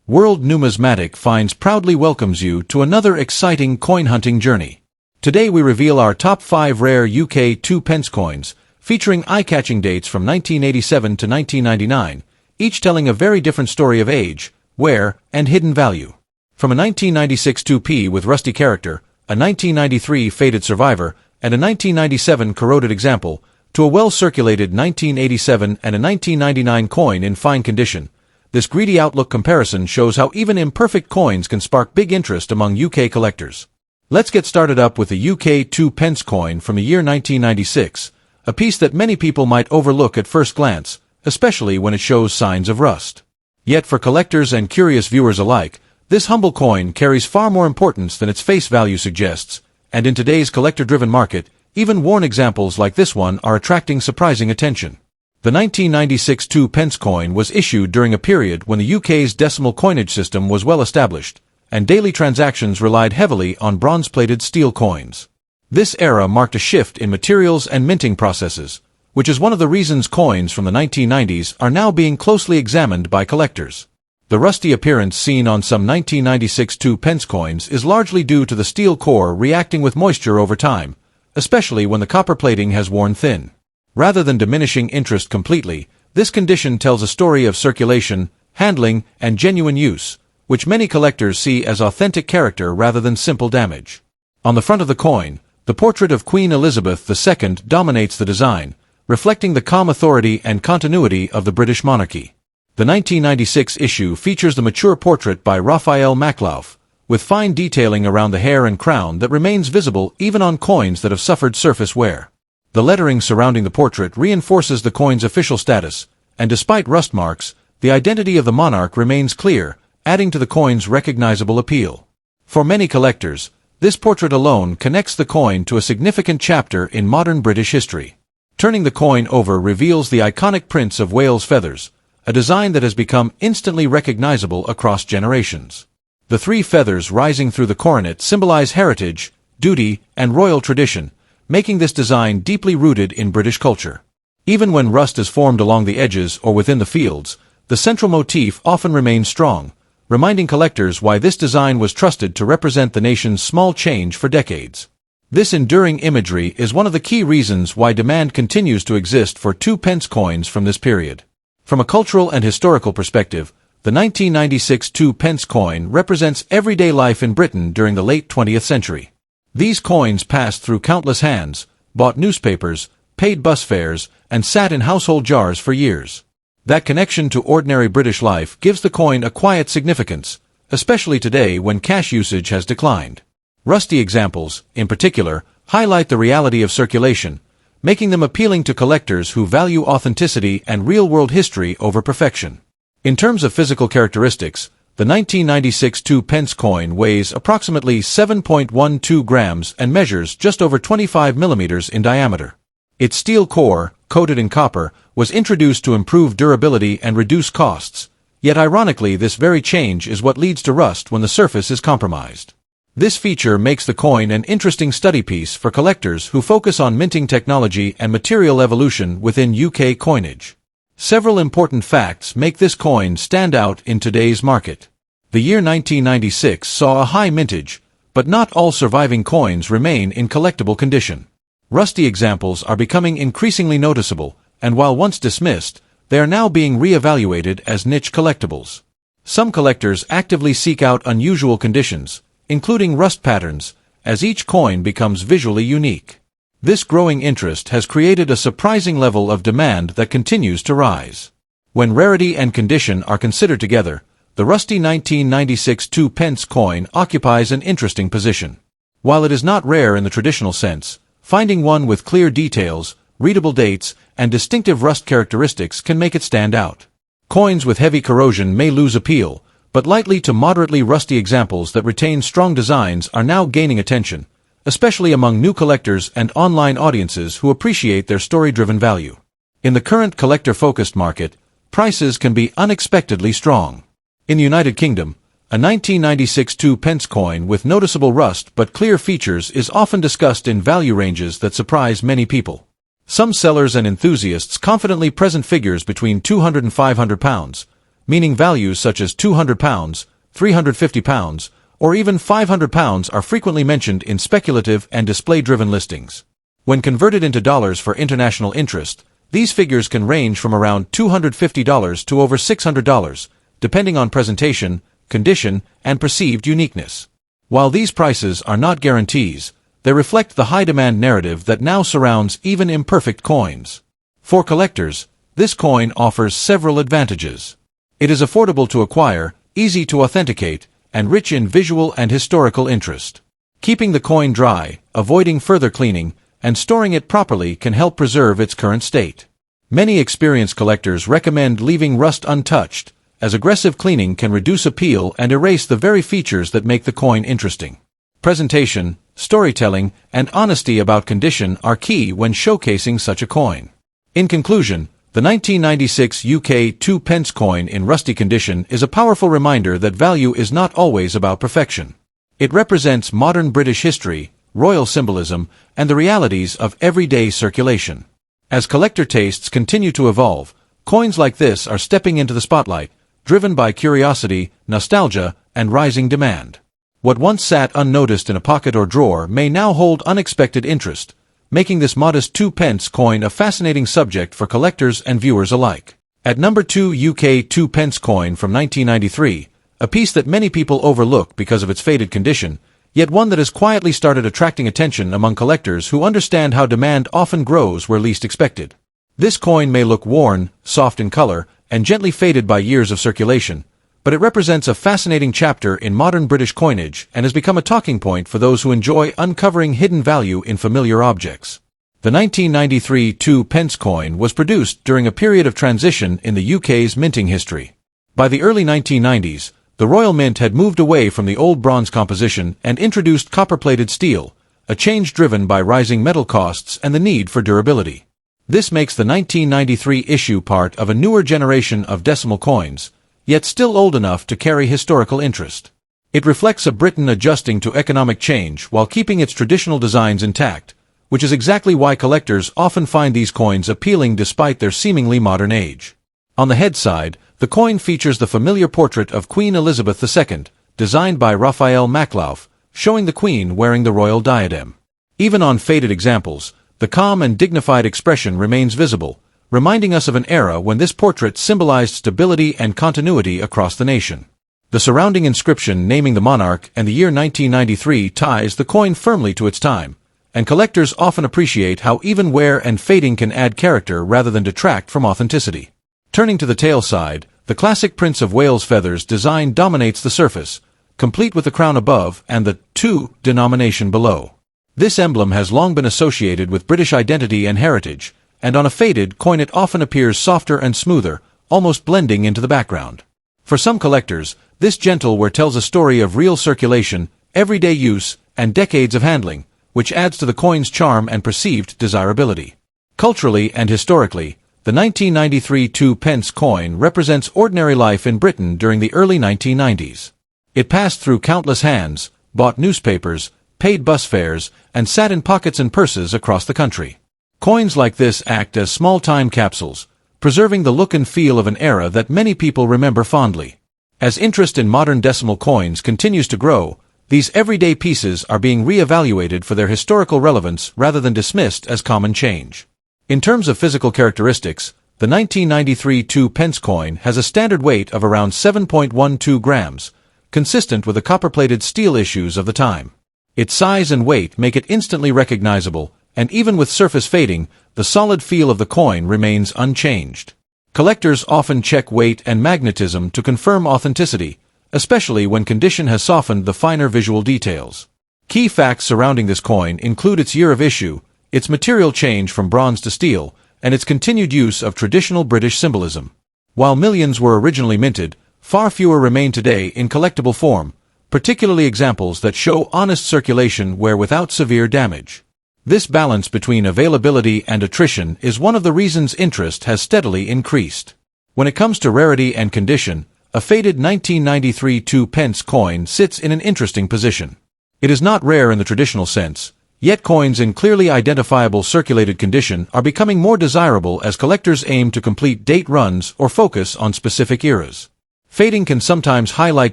World Numismatic Finds proudly welcomes you to another exciting coin hunting journey. Today we reveal our top 5 rare UK 2 pence coins, featuring eye-catching dates from 1987 to 1999, each telling a very different story of age, wear, and hidden value. From a 1996 2p with rusty character, a 1993 faded survivor, and a 1997 corroded example, to a well-circulated 1987 and a 1999 coin in fine condition, this greedy outlook comparison shows how even imperfect coins can spark big interest among UK collectors. Let's get started up with the UK 2 pence coin from the year 1996, a piece that many people might overlook at first glance, especially when it shows signs of rust. Yet for collectors and curious viewers alike, this humble coin carries far more importance than its face value suggests, and in today's collector-driven market, even worn examples like this one are attracting surprising attention. The 1996 2 pence coin was issued during a period when the UK's decimal coinage system was well established, and daily transactions relied heavily on bronze-plated steel coins. This era marked a shift in materials and minting processes, which is one of the reasons coins from the 1990s are now being closely examined by collectors. The rusty appearance seen on some 1996 2 pence coins is largely due to the steel core reacting with moisture over time, especially when the copper plating has worn thin. Rather than diminishing interest completely, this condition tells a story of circulation, handling, and genuine use, which many collectors see as authentic character rather than simple damage. On the front of the coin, the portrait of Queen Elizabeth II dominates the design, reflecting the calm authority and continuity of the British monarchy. The 1996 issue features the mature portrait by Raphael Maklauf, with fine detailing around the hair and crown that remains visible even on coins that have suffered surface wear. The lettering surrounding the portrait reinforces the coin's official status, and despite rust marks, the identity of the monarch remains clear, adding to the coin's recognizable appeal. For many collectors, this portrait alone connects the coin to a significant chapter in modern British history. Turning the coin over reveals the iconic Prince of Wales feathers, a design that has become instantly recognizable across generations. The 3 feathers rising through the coronet symbolize heritage, duty, and royal tradition, making this design deeply rooted in British culture. Even when rust is formed along the edges or within the fields, the central motif often remains strong, reminding collectors why this design was trusted to represent the nation's small change for decades. This enduring imagery is one of the key reasons why demand continues to exist for 2 pence coins from this period. From a cultural and historical perspective, the 1996 2 pence coin represents everyday life in Britain during the late 20th century. These coins passed through countless hands, bought newspapers, paid bus fares, and sat in household jars for years. That connection to ordinary British life gives the coin a quiet significance, especially today when cash usage has declined. Rusty examples, in particular, highlight the reality of circulation, making them appealing to collectors who value authenticity and real-world history over perfection. In terms of physical characteristics, the 1996 2 pence coin weighs approximately 7.12 grams and measures just over 25 millimeters in diameter. Its steel core, coated in copper, was introduced to improve durability and reduce costs, yet ironically this very change is what leads to rust when the surface is compromised. This feature makes the coin an interesting study piece for collectors who focus on minting technology and material evolution within UK coinage. Several important facts make this coin stand out in today's market. The year 1996 saw a high mintage, but not all surviving coins remain in collectible condition. Rusty examples are becoming increasingly noticeable, and while once dismissed, they are now being re-evaluated as niche collectibles. Some collectors actively seek out unusual conditions, including rust patterns, as each coin becomes visually unique. This growing interest has created a surprising level of demand that continues to rise. When rarity and condition are considered together, the rusty 1996 2 pence coin occupies an interesting position. While it is not rare in the traditional sense, finding one with clear details, readable dates, and distinctive rust characteristics can make it stand out. Coins with heavy corrosion may lose appeal, but lightly to moderately rusty examples that retain strong designs are now gaining attention, especially among new collectors and online audiences who appreciate their story-driven value. In the current collector-focused market, prices can be unexpectedly strong. In the United Kingdom, a 1996 2 pence coin with noticeable rust but clear features is often discussed in value ranges that surprise many people. Some sellers and enthusiasts confidently present figures between £200 and £500, meaning values such as £200, £350, or even £500 are frequently mentioned in speculative and display-driven listings. When converted into dollars for international interest, these figures can range from around $250 to over $600, depending on presentation, condition, and perceived uniqueness. While these prices are not guarantees, they reflect the high-demand narrative that now surrounds even imperfect coins. For collectors, this coin offers several advantages. It is affordable to acquire, easy to authenticate, and rich in visual and historical interest. Keeping the coin dry, avoiding further cleaning, and storing it properly can help preserve its current state. Many experienced collectors recommend leaving rust untouched, as aggressive cleaning can reduce appeal and erase the very features that make the coin interesting. Presentation, storytelling, and honesty about condition are key when showcasing such a coin. In conclusion, the 1996 UK 2 pence coin in rusty condition is a powerful reminder that value is not always about perfection. It represents modern British history, royal symbolism, and the realities of everyday circulation. As collector tastes continue to evolve, coins like this are stepping into the spotlight, driven by curiosity, nostalgia, and rising demand. What once sat unnoticed in a pocket or drawer may now hold unexpected interest, making this modest 2 pence coin a fascinating subject for collectors and viewers alike. At number 2, UK 2 pence coin from 1993, a piece that many people overlook because of its faded condition, yet one that has quietly started attracting attention among collectors who understand how demand often grows where least expected. This coin may look worn, soft in color, and gently faded by years of circulation, but it represents a fascinating chapter in modern British coinage and has become a talking point for those who enjoy uncovering hidden value in familiar objects. The 1993 2 pence coin was produced during a period of transition in the UK's minting history. By the early 1990s, the Royal Mint had moved away from the old bronze composition and introduced copper-plated steel, a change driven by rising metal costs and the need for durability. This makes the 1993 issue part of a newer generation of decimal coins, yet still old enough to carry historical interest. It reflects a Britain adjusting to economic change while keeping its traditional designs intact, which is exactly why collectors often find these coins appealing despite their seemingly modern age. On the head side, the coin features the familiar portrait of Queen Elizabeth II, designed by Raphael Maklauf, showing the Queen wearing the royal diadem. Even on faded examples, the calm and dignified expression remains visible, reminding us of an era when this portrait symbolized stability and continuity across the nation. The surrounding inscription naming the monarch and the year 1993 ties the coin firmly to its time, and collectors often appreciate how even wear and fading can add character rather than detract from authenticity. Turning to the tail side, the classic Prince of Wales feathers design dominates the surface, complete with the crown above and the 2 denomination below. This emblem has long been associated with British identity and heritage, and on a faded coin it often appears softer and smoother, almost blending into the background. For some collectors, this gentle wear tells a story of real circulation, everyday use, and decades of handling, which adds to the coin's charm and perceived desirability. Culturally and historically, the 1993 2 pence coin represents ordinary life in Britain during the early 1990s. It passed through countless hands, bought newspapers, paid bus fares, and sat in pockets and purses across the country. Coins like this act as small time capsules, preserving the look and feel of an era that many people remember fondly. As interest in modern decimal coins continues to grow, these everyday pieces are being re-evaluated for their historical relevance rather than dismissed as common change. In terms of physical characteristics, the 1993 2 pence coin has a standard weight of around 7.12 grams, consistent with the copper-plated steel issues of the time. Its size and weight make it instantly recognizable, and even with surface fading, the solid feel of the coin remains unchanged. Collectors often check weight and magnetism to confirm authenticity, especially when condition has softened the finer visual details. Key facts surrounding this coin include its year of issue, its material change from bronze to steel, and its continued use of traditional British symbolism. While millions were originally minted, far fewer remain today in collectible form, particularly examples that show honest circulation wear without severe damage. This balance between availability and attrition is one of the reasons interest has steadily increased. When it comes to rarity and condition, a faded 1993 2 pence coin sits in an interesting position. It is not rare in the traditional sense, yet coins in clearly identifiable circulated condition are becoming more desirable as collectors aim to complete date runs or focus on specific eras. Fading can sometimes highlight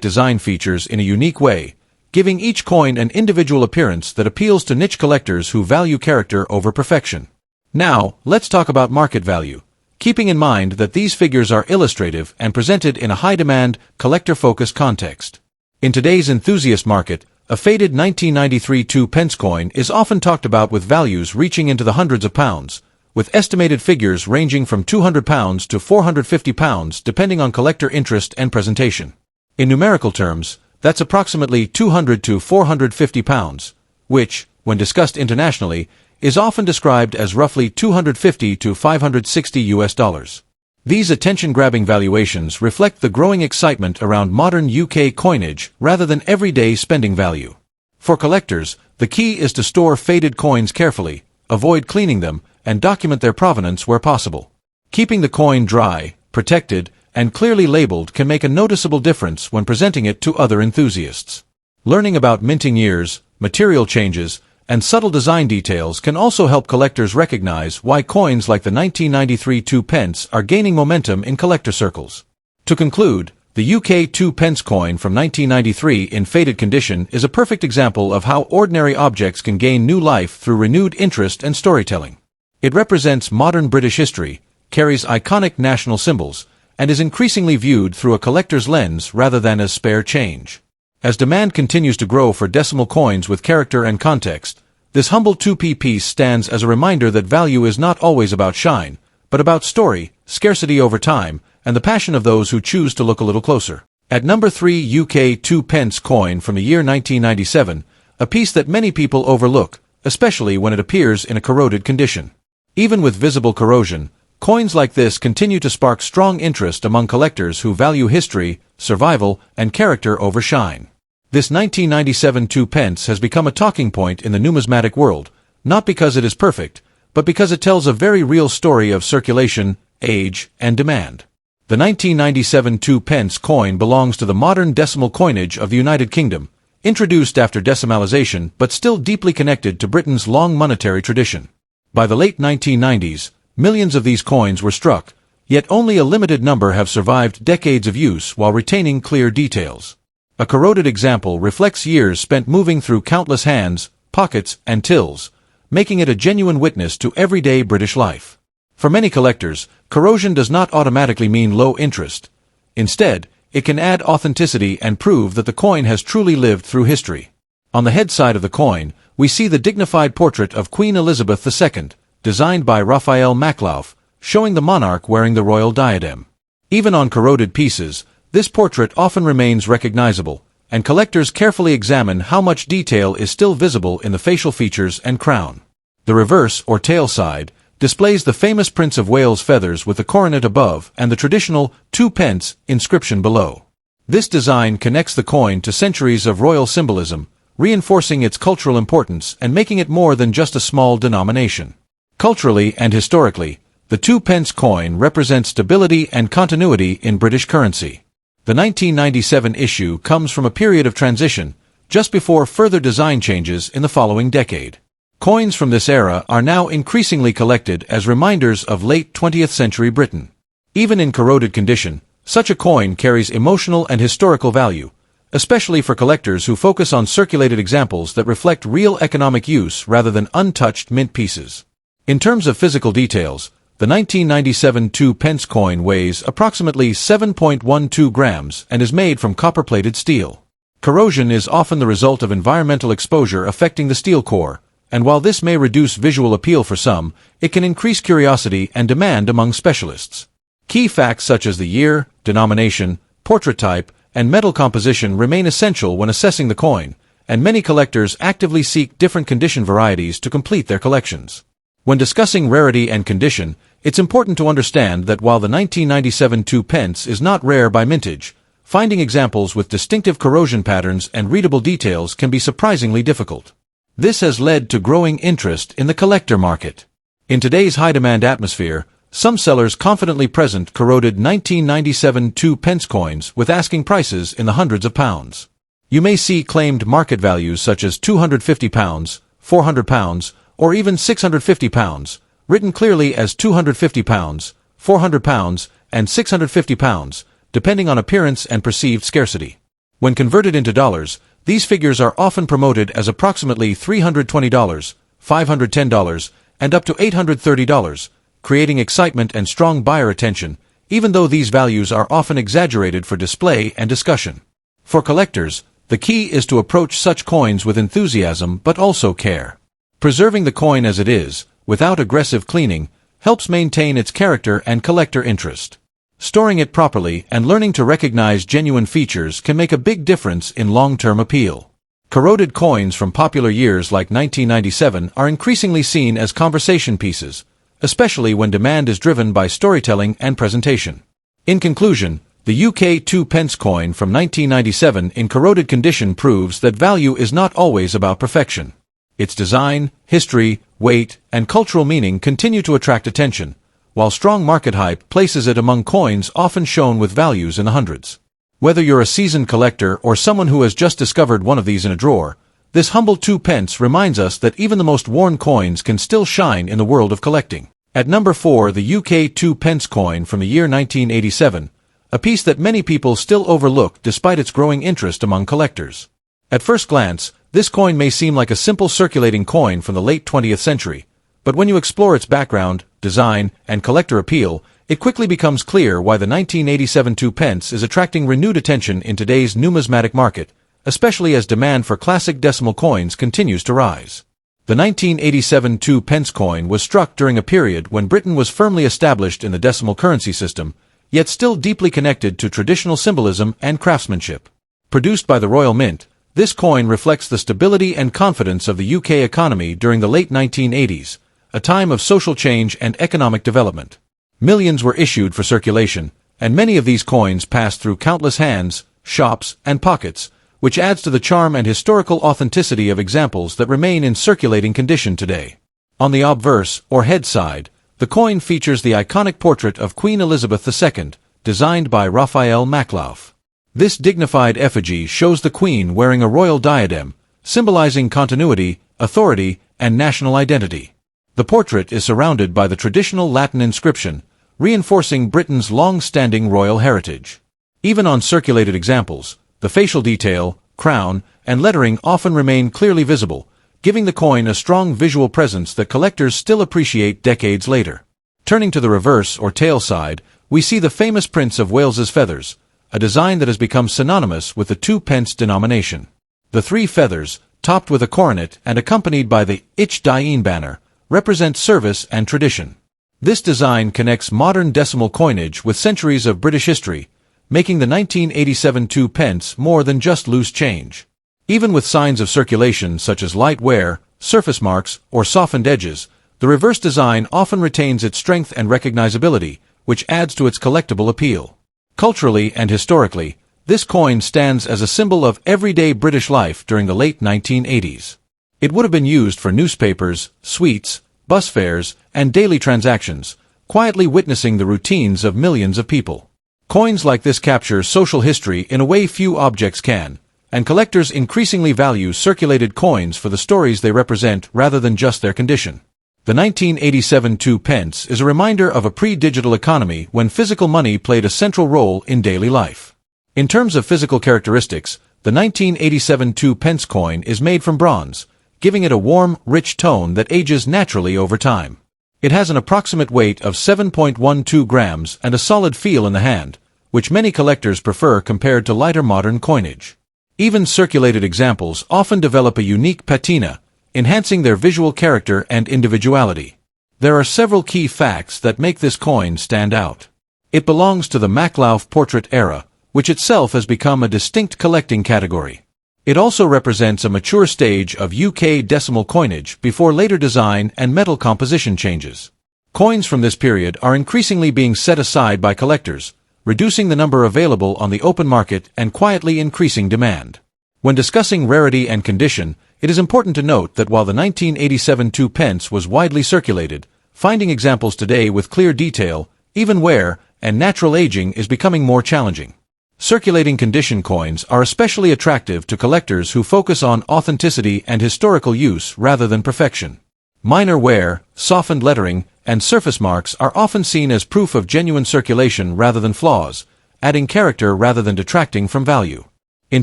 design features in a unique way, giving each coin an individual appearance that appeals to niche collectors who value character over perfection. Now, let's talk about market value, keeping in mind that these figures are illustrative and presented in a high-demand, collector-focused context. In today's enthusiast market, a faded 1993 2p coin is often talked about with values reaching into the hundreds of pounds, with estimated figures ranging from £200 to £450 depending on collector interest and presentation. In numerical terms, that's approximately £200 to £450, which, when discussed internationally, is often described as roughly $250 to $560. These attention-grabbing valuations reflect the growing excitement around modern UK coinage rather than everyday spending value. For collectors, the key is to store faded coins carefully, avoid cleaning them, and document their provenance where possible. Keeping the coin dry, protected, and clearly labeled can make a noticeable difference when presenting it to other enthusiasts. Learning about minting years, material changes, and subtle design details can also help collectors recognize why coins like the 1993 2p are gaining momentum in collector circles. To conclude, the UK 2p coin from 1993 in faded condition is a perfect example of how ordinary objects can gain new life through renewed interest and storytelling. It represents modern British history, carries iconic national symbols, and is increasingly viewed through a collector's lens rather than as spare change. As demand continues to grow for decimal coins with character and context, this humble 2p piece stands as a reminder that value is not always about shine, but about story, scarcity over time, and the passion of those who choose to look a little closer. At number 3, UK 2p coin from the year 1997, a piece that many people overlook, especially when it appears in a corroded condition. Even with visible corrosion, coins like this continue to spark strong interest among collectors who value history, survival, and character over shine. This 1997 2p has become a talking point in the numismatic world, not because it is perfect, but because it tells a very real story of circulation, age, and demand. The 1997 2p coin belongs to the modern decimal coinage of the United Kingdom, introduced after decimalization but still deeply connected to Britain's long monetary tradition. By the late 1990s, millions of these coins were struck, yet only a limited number have survived decades of use while retaining clear details. A corroded example reflects years spent moving through countless hands, pockets, and tills, making it a genuine witness to everyday British life. For many collectors, corrosion does not automatically mean low interest. Instead, it can add authenticity and prove that the coin has truly lived through history. On the head side of the coin, we see the dignified portrait of Queen Elizabeth II, designed by Raphael Maklauf, showing the monarch wearing the royal diadem. Even on corroded pieces, this portrait often remains recognizable, and collectors carefully examine how much detail is still visible in the facial features and crown. The reverse, or tail side, displays the famous Prince of Wales feathers with the coronet above and the traditional 2p inscription below. This design connects the coin to centuries of royal symbolism, reinforcing its cultural importance and making it more than just a small denomination. Culturally and historically, the 2p coin represents stability and continuity in British currency. The 1997 issue comes from a period of transition, just before further design changes in the following decade. Coins from this era are now increasingly collected as reminders of late 20th century Britain. Even in corroded condition, such a coin carries emotional and historical value, especially for collectors who focus on circulated examples that reflect real economic use rather than untouched mint pieces. In terms of physical details, the 1997 2p coin weighs approximately 7.12 grams and is made from copper-plated steel. Corrosion is often the result of environmental exposure affecting the steel core, and while this may reduce visual appeal for some, it can increase curiosity and demand among specialists. Key facts such as the year, denomination, portrait type, and metal composition remain essential when assessing the coin, and many collectors actively seek different condition varieties to complete their collections. When discussing rarity and condition, it's important to understand that while the 1997 2p is not rare by mintage, finding examples with distinctive corrosion patterns and readable details can be surprisingly difficult. This has led to growing interest in the collector market. In today's high-demand atmosphere, some sellers confidently present corroded 1997 2p coins with asking prices in the hundreds of pounds. You may see claimed market values such as £250, £400, or even £650, written clearly as £250, £400, and £650, depending on appearance and perceived scarcity. When converted into dollars, these figures are often promoted as approximately $320, $510, and up to $830, creating excitement and strong buyer attention, even though these values are often exaggerated for display and discussion. For collectors, the key is to approach such coins with enthusiasm but also care. Preserving the coin as it is, without aggressive cleaning, helps maintain its character and collector interest. Storing it properly and learning to recognize genuine features can make a big difference in long-term appeal. Corroded coins from popular years like 1997 are increasingly seen as conversation pieces, especially when demand is driven by storytelling and presentation. In conclusion, the UK 2 pence coin from 1997 in corroded condition proves that value is not always about perfection. Its design, history, weight, and cultural meaning continue to attract attention, while strong market hype places it among coins often shown with values in the hundreds. Whether you're a seasoned collector or someone who has just discovered one of these in a drawer, this humble 2 pence reminds us that even the most worn coins can still shine in the world of collecting. At number 4, the UK 2 pence coin from the year 1987, a piece that many people still overlook despite its growing interest among collectors. At first glance, this coin may seem like a simple circulating coin from the late 20th century, but when you explore its background, design, and collector appeal, it quickly becomes clear why the 1987 2 pence is attracting renewed attention in today's numismatic market, especially as demand for classic decimal coins continues to rise. The 1987 2 pence coin was struck during a period when Britain was firmly established in the decimal currency system, yet still deeply connected to traditional symbolism and craftsmanship. Produced by the Royal Mint, this coin reflects the stability and confidence of the UK economy during the late 1980s, a time of social change and economic development. Millions were issued for circulation, and many of these coins passed through countless hands, shops, and pockets, which adds to the charm and historical authenticity of examples that remain in circulating condition today. On the obverse, or head side, the coin features the iconic portrait of Queen Elizabeth II, designed by Raphael Maklauf. This dignified effigy shows the Queen wearing a royal diadem, symbolizing continuity, authority, and national identity. The portrait is surrounded by the traditional Latin inscription, reinforcing Britain's long-standing royal heritage. Even on circulated examples, the facial detail, crown, and lettering often remain clearly visible, giving the coin a strong visual presence that collectors still appreciate decades later. Turning to the reverse or tail side, we see the famous Prince of Wales's feathers, a design that has become synonymous with the 2 pence denomination. The 3 feathers, topped with a coronet and accompanied by the Ich Dien banner, represent service and tradition. This design connects modern decimal coinage with centuries of British history, making the 1987 2 pence more than just loose change. Even with signs of circulation such as light wear, surface marks, or softened edges, the reverse design often retains its strength and recognizability, which adds to its collectible appeal. Culturally and historically, this coin stands as a symbol of everyday British life during the late 1980s. It would have been used for newspapers, sweets, bus fares, and daily transactions, quietly witnessing the routines of millions of people. Coins like this capture social history in a way few objects can, and collectors increasingly value circulated coins for the stories they represent rather than just their condition. The 1987 2 pence is a reminder of a pre-digital economy when physical money played a central role in daily life. In terms of physical characteristics, the 1987 2 pence coin is made from bronze, giving it a warm, rich tone that ages naturally over time. It has an approximate weight of 7.12 grams and a solid feel in the hand, which many collectors prefer compared to lighter modern coinage. Even circulated examples often develop a unique patina, enhancing their visual character and individuality. There are several key facts that make this coin stand out. It belongs to the Maklauf portrait era, which itself has become a distinct collecting category. It also represents a mature stage of UK decimal coinage before later design and metal composition changes. Coins from this period are increasingly being set aside by collectors, reducing the number available on the open market and quietly increasing demand. When discussing rarity and condition, it is important to note that while the 1987 2 pence was widely circulated, finding examples today with clear detail, even wear, and natural aging is becoming more challenging. Circulating condition coins are especially attractive to collectors who focus on authenticity and historical use rather than perfection. Minor wear, softened lettering, and surface marks are often seen as proof of genuine circulation rather than flaws, adding character rather than detracting from value. In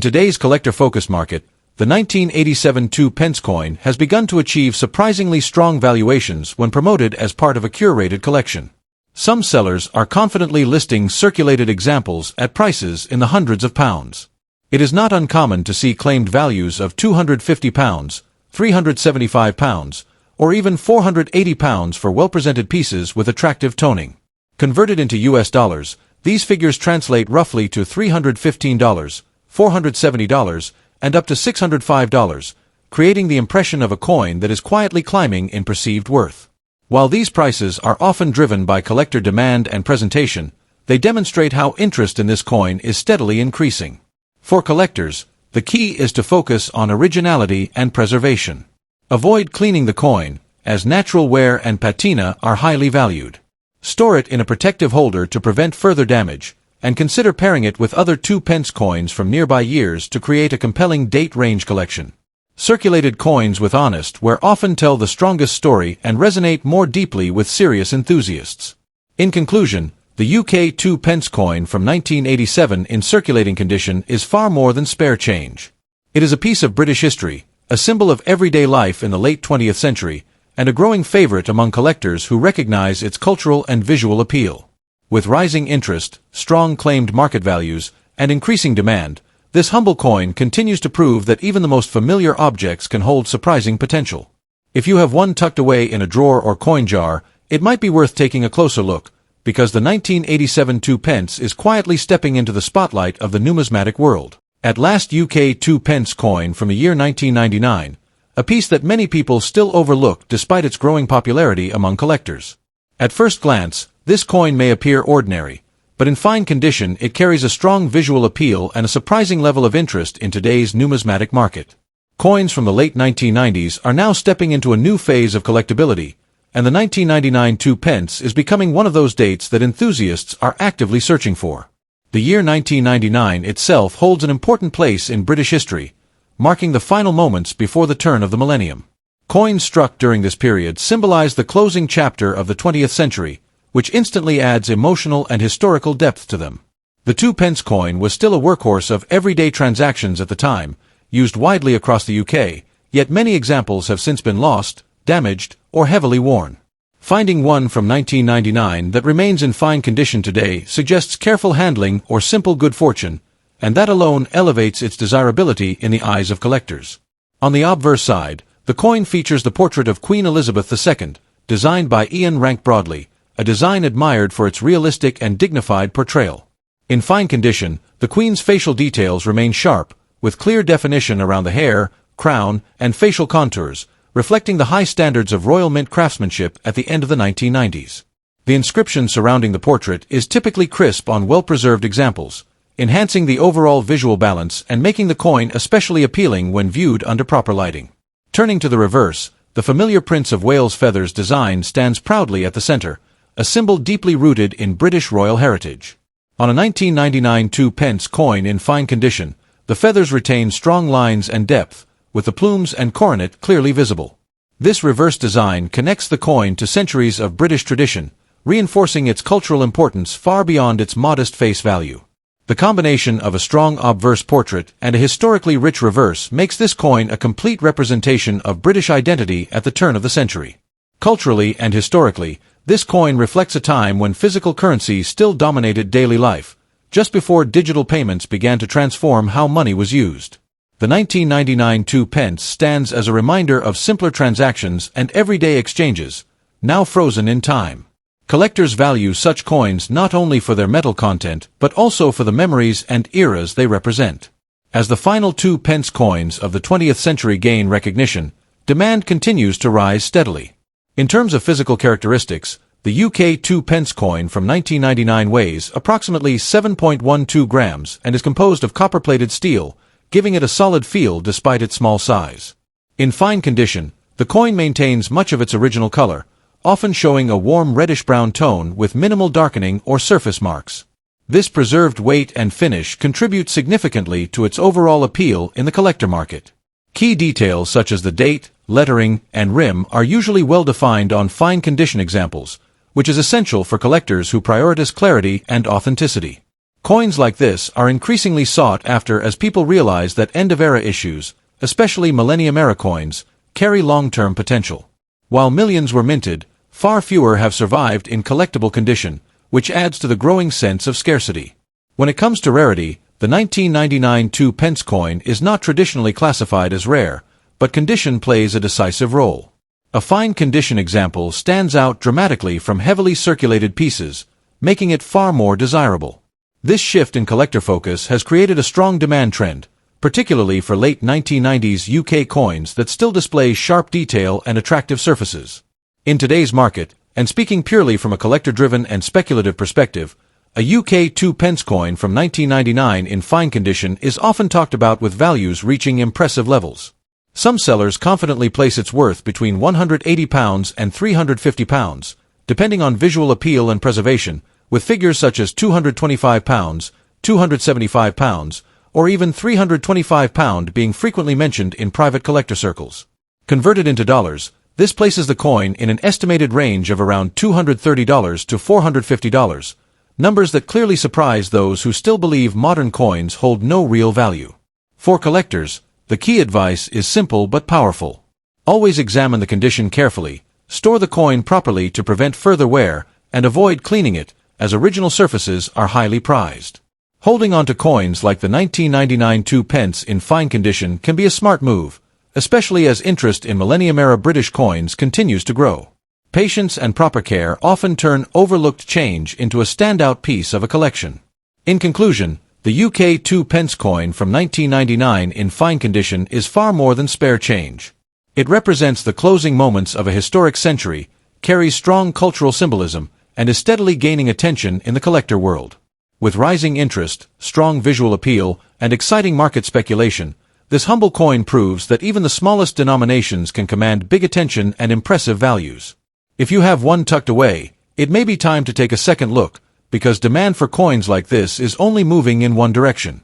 today's collector-focused market, the 1987 2-pence coin has begun to achieve surprisingly strong valuations when promoted as part of a curated collection. Some sellers are confidently listing circulated examples at prices in the hundreds of pounds. It is not uncommon to see claimed values of £250, £375, or even £480 for well-presented pieces with attractive toning. Converted into US dollars, these figures translate roughly to $315, $470, and up to $605, creating the impression of a coin that is quietly climbing in perceived worth. While these prices are often driven by collector demand and presentation, they demonstrate how interest in this coin is steadily increasing. For collectors, the key is to focus on originality and preservation. Avoid cleaning the coin, as natural wear and patina are highly valued. Store it in a protective holder to prevent further damage, and consider pairing it with other 2-pence coins from nearby years to create a compelling date range collection. Circulated coins with honest wear often tell the strongest story and resonate more deeply with serious enthusiasts. In conclusion, the UK 2-pence coin from 1987 in circulating condition is far more than spare change. It is a piece of British history, a symbol of everyday life in the late 20th century, and a growing favorite among collectors who recognize its cultural and visual appeal. With rising interest, strong claimed market values, and increasing demand, this humble coin continues to prove that even the most familiar objects can hold surprising potential. If you have one tucked away in a drawer or coin jar, it might be worth taking a closer look, because the 1987 2-pence is quietly stepping into the spotlight of the numismatic world. At last, UK 2-pence coin from the year 1999, a piece that many people still overlook despite its growing popularity among collectors. At first glance, this coin may appear ordinary, but in fine condition it carries a strong visual appeal and a surprising level of interest in today's numismatic market. Coins from the late 1990s are now stepping into a new phase of collectability, and the 1999 2-pence is becoming one of those dates that enthusiasts are actively searching for. The year 1999 itself holds an important place in British history, marking the final moments before the turn of the millennium. Coins struck during this period symbolize the closing chapter of the 20th century, which instantly adds emotional and historical depth to them. The 2-pence coin was still a workhorse of everyday transactions at the time, used widely across the UK, yet many examples have since been lost, damaged, or heavily worn. Finding one from 1999 that remains in fine condition today suggests careful handling or simple good fortune, and that alone elevates its desirability in the eyes of collectors. On the obverse side, the coin features the portrait of Queen Elizabeth II, designed by Ian Rank Broadley, a design admired for its realistic and dignified portrayal. In fine condition, the Queen's facial details remain sharp, with clear definition around the hair, crown, and facial contours, reflecting the high standards of Royal Mint craftsmanship at the end of the 1990s. The inscription surrounding the portrait is typically crisp on well-preserved examples, enhancing the overall visual balance and making the coin especially appealing when viewed under proper lighting. Turning to the reverse, the familiar Prince of Wales feathers design stands proudly at the center, a symbol deeply rooted in British royal heritage. On a 1999 2-pence coin in fine condition, the feathers retain strong lines and depth, with the plumes and coronet clearly visible. This reverse design connects the coin to centuries of British tradition, reinforcing its cultural importance far beyond its modest face value. The combination of a strong obverse portrait and a historically rich reverse makes this coin a complete representation of British identity at the turn of the century. Culturally and historically, this coin reflects a time when physical currency still dominated daily life, just before digital payments began to transform how money was used. The 1999 2-pence stands as a reminder of simpler transactions and everyday exchanges, now frozen in time. Collectors value such coins not only for their metal content, but also for the memories and eras they represent. As the final 2-pence coins of the 20th century gain recognition, demand continues to rise steadily. In terms of physical characteristics, the UK 2-pence coin from 1999 weighs approximately 7.12 grams and is composed of copper-plated steel, giving it a solid feel despite its small size. In fine condition, the coin maintains much of its original color, often showing a warm reddish-brown tone with minimal darkening or surface marks. This preserved weight and finish contribute significantly to its overall appeal in the collector market. Key details such as the date, lettering, and rim are usually well defined on fine condition examples, which is essential for collectors who prioritize clarity and authenticity. Coins like this are increasingly sought after as people realize that end-of-era issues, especially millennium-era coins, carry long-term potential. While millions were minted, far fewer have survived in collectible condition, which adds to the growing sense of scarcity. When it comes to rarity, the 1999 2 pence coin is not traditionally classified as rare, but condition plays a decisive role. A fine condition example stands out dramatically from heavily circulated pieces, making it far more desirable. This shift in collector focus has created a strong demand trend, particularly for late 1990s UK coins that still display sharp detail and attractive surfaces. In today's market, and speaking purely from a collector-driven and speculative perspective, a UK 2 pence coin from 1999 in fine condition is often talked about with values reaching impressive levels. Some sellers confidently place its worth between £180 and £350, depending on visual appeal and preservation, with figures such as £225, £275, or even £325 being frequently mentioned in private collector circles. Converted into dollars, this places the coin in an estimated range of around $230 to $450, numbers that clearly surprise those who still believe modern coins hold no real value. For collectors, the key advice is simple but powerful. Always examine the condition carefully, store the coin properly to prevent further wear, and avoid cleaning it, as original surfaces are highly prized. Holding on to coins like the 1999 2 pence in fine condition can be a smart move, especially as interest in millennium-era British coins continues to grow. Patience and proper care often turn overlooked change into a standout piece of a collection. In conclusion, the UK 2 pence coin from 1999 in fine condition is far more than spare change. It represents the closing moments of a historic century, carries strong cultural symbolism, and is steadily gaining attention in the collector world. With rising interest, strong visual appeal, and exciting market speculation, this humble coin proves that even the smallest denominations can command big attention and impressive values. If you have one tucked away, it may be time to take a second look, because demand for coins like this is only moving in one direction.